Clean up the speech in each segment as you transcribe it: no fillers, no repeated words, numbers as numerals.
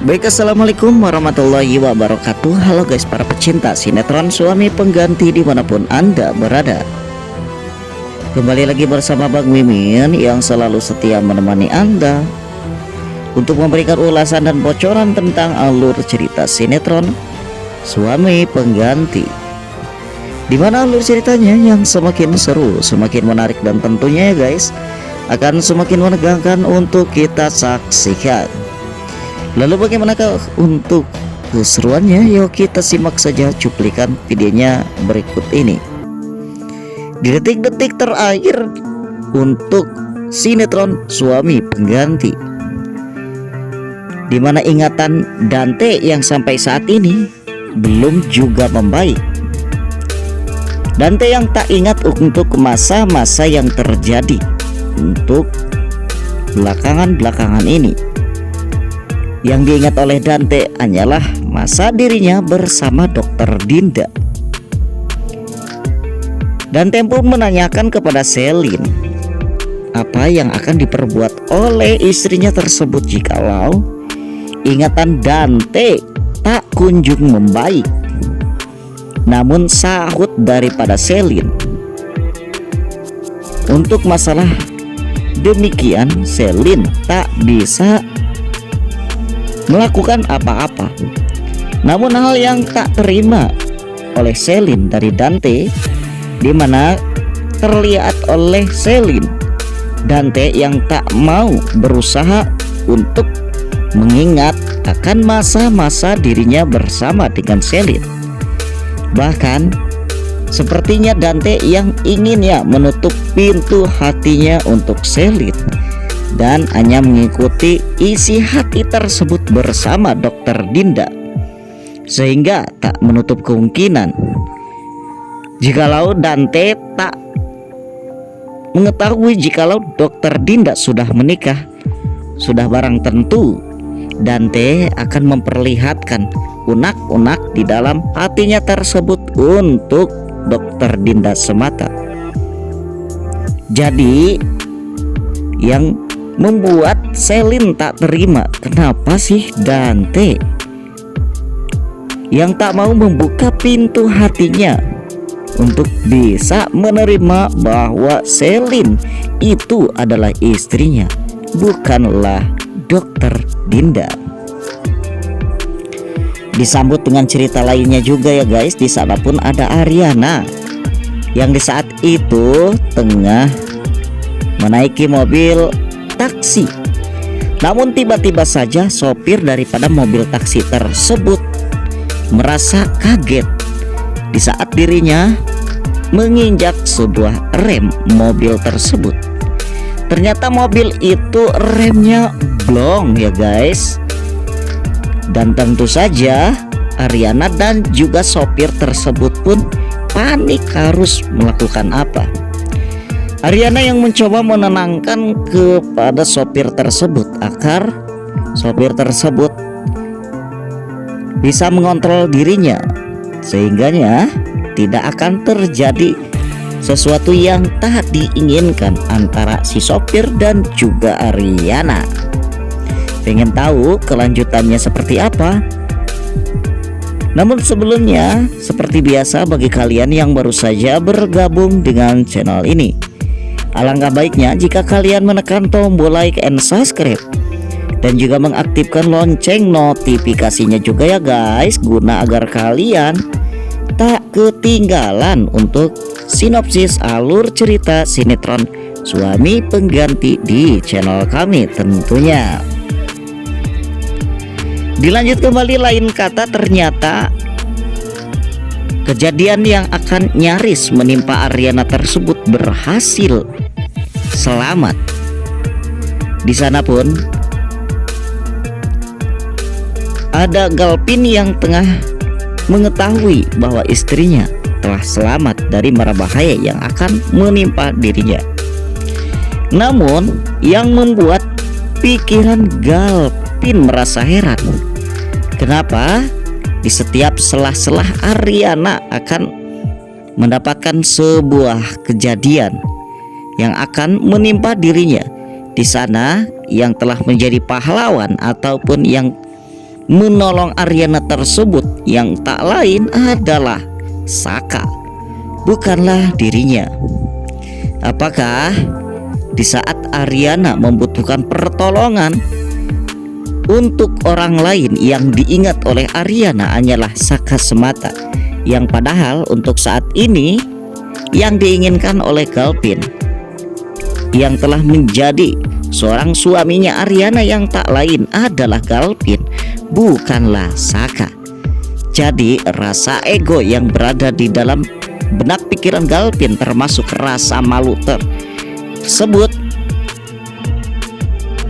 Baik, assalamualaikum warahmatullahi wabarakatuh. Halo guys, para pecinta sinetron Suami Pengganti dimanapun Anda berada. Kembali lagi bersama Bang Mimin yang selalu setia menemani Anda untuk memberikan ulasan dan bocoran tentang alur cerita sinetron Suami Pengganti, dimana alur ceritanya yang semakin seru, semakin menarik, dan tentunya ya guys akan semakin menegangkan untuk kita saksikan. Lalu bagaimanakah untuk keseruannya? Yuk kita simak saja cuplikan videonya berikut ini. Di detik-detik terakhir untuk sinetron Suami Pengganti, dimana ingatan Dante yang sampai saat ini belum juga membaik. Dante yang tak ingat untuk masa-masa yang terjadi untuk belakangan ini. Yang diingat oleh Dante hanyalah masa dirinya bersama Dokter Dinda. Dante pun menanyakan kepada Selin apa yang akan diperbuat oleh istrinya tersebut jikalau ingatan Dante tak kunjung membaik. Namun sahut daripada Selin, untuk masalah demikian Selin tak bisa melakukan apa-apa. Namun hal yang tak terima oleh Selin dari Dante, dimana terlihat oleh Selin Dante yang tak mau berusaha untuk mengingat akan masa-masa dirinya bersama dengan Selin. Bahkan sepertinya Dante yang ingin menutup pintu hatinya untuk Selin dan hanya mengikuti isi hati tersebut bersama Dokter Dinda, sehingga tak menutup kemungkinan jikalau Dante tak mengetahui jikalau Dokter Dinda sudah menikah, sudah barang tentu Dante akan memperlihatkan unak-unak di dalam hatinya tersebut untuk Dokter Dinda semata. Jadi yang membuat Selin tak terima, kenapa sih Dante yang tak mau membuka pintu hatinya untuk bisa menerima bahwa Selin itu adalah istrinya, bukanlah Dokter Dinda. Disambut dengan cerita lainnya juga ya guys. Di sana pun ada Ariana yang di saat itu tengah menaiki mobil taksi. Namun tiba-tiba saja sopir daripada mobil taksi tersebut merasa kaget di saat dirinya menginjak sebuah rem mobil tersebut. Ternyata mobil itu remnya blong ya guys. Dan tentu saja Ariana dan juga sopir tersebut pun panik harus melakukan apa. Ariana yang mencoba menenangkan kepada sopir tersebut agar sopir tersebut bisa mengontrol dirinya, sehingganya tidak akan terjadi sesuatu yang tak diinginkan antara si sopir dan juga Ariana. Pengen tahu kelanjutannya seperti apa? Namun sebelumnya, seperti biasa bagi kalian yang baru saja bergabung dengan channel ini, alangkah baiknya jika kalian menekan tombol like and subscribe dan juga mengaktifkan lonceng notifikasinya juga ya guys, guna agar kalian tak ketinggalan untuk sinopsis alur cerita sinetron Suami Pengganti di channel kami tentunya. Dilanjut kembali, lain kata ternyata kejadian yang akan nyaris menimpa Ariana tersebut berhasil selamat. Di sana pun ada Galpin yang tengah mengetahui bahwa istrinya telah selamat dari mara bahaya yang akan menimpa dirinya. Namun yang membuat pikiran Galpin merasa heran, kenapa di setiap selah-selah Ariana akan mendapatkan sebuah kejadian yang akan menimpa dirinya. Di sana yang telah menjadi pahlawan ataupun yang menolong Aryana tersebut yang tak lain adalah Saka, bukanlah dirinya. Apakah di saat Aryana membutuhkan pertolongan untuk orang lain, yang diingat oleh Aryana hanyalah Saka semata, yang padahal untuk saat ini yang diinginkan oleh Galpin yang telah menjadi seorang suaminya Aryana yang tak lain adalah Galpin, bukanlah Saka. Jadi rasa ego yang berada di dalam benak pikiran Galpin, termasuk rasa malu tersebut,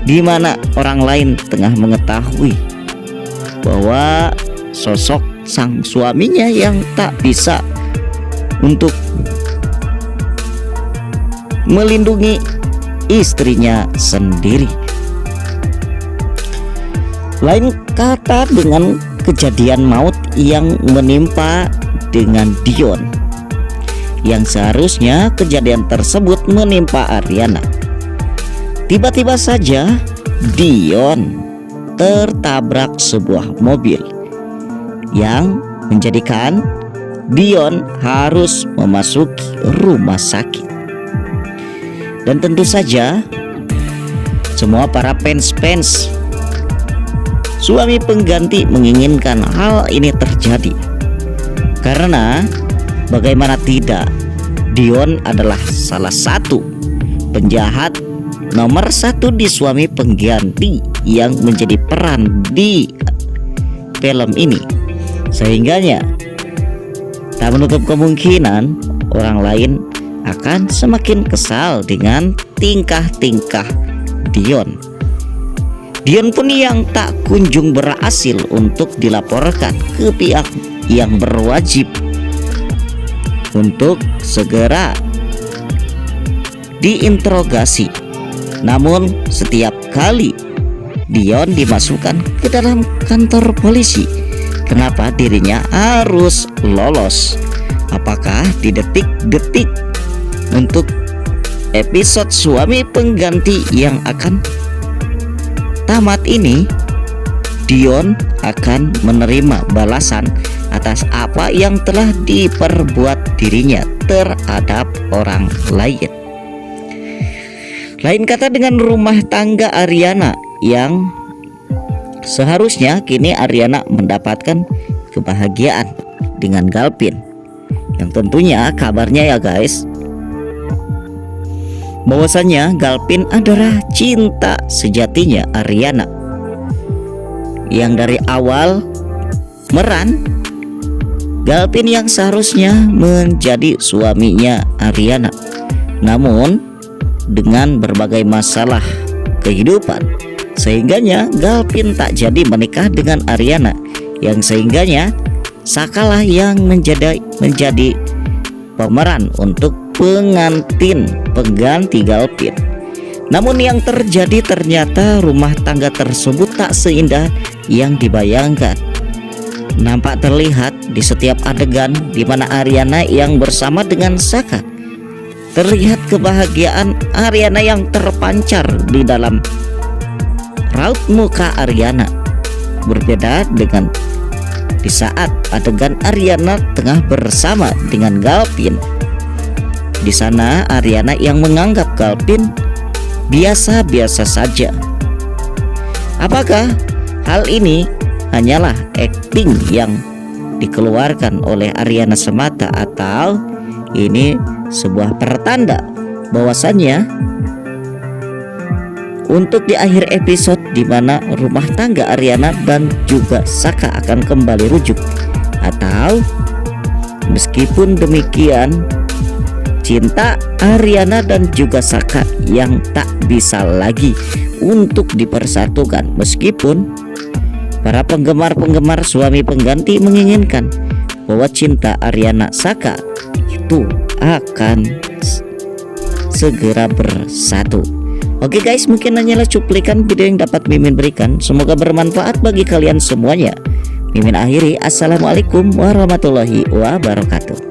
di mana orang lain tengah mengetahui bahwa sosok sang suaminya yang tak bisa untuk melindungi istrinya sendiri. Lain kata dengan kejadian maut yang menimpa dengan Dion, yang seharusnya kejadian tersebut menimpa Aryana. Tiba-tiba saja Dion tertabrak sebuah mobil yang menjadikan Dion harus memasuki rumah sakit. Dan tentu saja semua para fans suami pengganti menginginkan hal ini terjadi, karena bagaimana tidak, Dion adalah salah satu penjahat nomor satu di suami pengganti yang menjadi peran di film ini, sehingganya tak menutup kemungkinan orang lain akan semakin kesal dengan tingkah-tingkah Dion. Dion pun yang tak kunjung berhasil untuk dilaporkan ke pihak yang berwajib untuk segera diinterogasi. Namun setiap kali Dion dimasukkan ke dalam kantor polisi, kenapa dirinya harus lolos? Apakah di detik-detik untuk episode suami pengganti yang akan tamat ini, Dion akan menerima balasan atas apa yang telah diperbuat dirinya terhadap orang lain? Lain kata dengan rumah tangga Aryana, yang seharusnya kini Aryana mendapatkan kebahagiaan dengan Galpin, yang tentunya kabarnya ya guys, bahwasannya Galpin adalah cinta sejatinya Aryana, yang dari awal meran Galpin yang seharusnya menjadi suaminya Aryana, namun dengan berbagai masalah kehidupan sehingganya Galpin tak jadi menikah dengan Aryana, yang sehingganya Sakalah yang menjadi pemeran untuk pengantin pengganti Galpin. Namun yang terjadi ternyata rumah tangga tersebut tak seindah yang dibayangkan. Nampak terlihat di setiap adegan di mana Aryana yang bersama dengan Saka, terlihat kebahagiaan Aryana yang terpancar di dalam raut muka Aryana. Berbeda dengan di saat adegan Aryana tengah bersama dengan Galpin. Di sana Aryana yang menganggap Galpin biasa-biasa saja. Apakah hal ini hanyalah acting yang dikeluarkan oleh Aryana semata, atau ini sebuah pertanda bahwasannya untuk di akhir episode di mana rumah tangga Aryana dan juga Saka akan kembali rujuk? Atau meskipun demikian, cinta Aryana dan juga Saka yang tak bisa lagi untuk dipersatukan, meskipun para penggemar-penggemar suami pengganti menginginkan bahwa cinta Aryana Saka itu akan segera bersatu. Oke guys, mungkin hanyalah cuplikan video yang dapat Mimin berikan. Semoga bermanfaat bagi kalian semuanya. Mimin akhiri, assalamualaikum warahmatullahi wabarakatuh.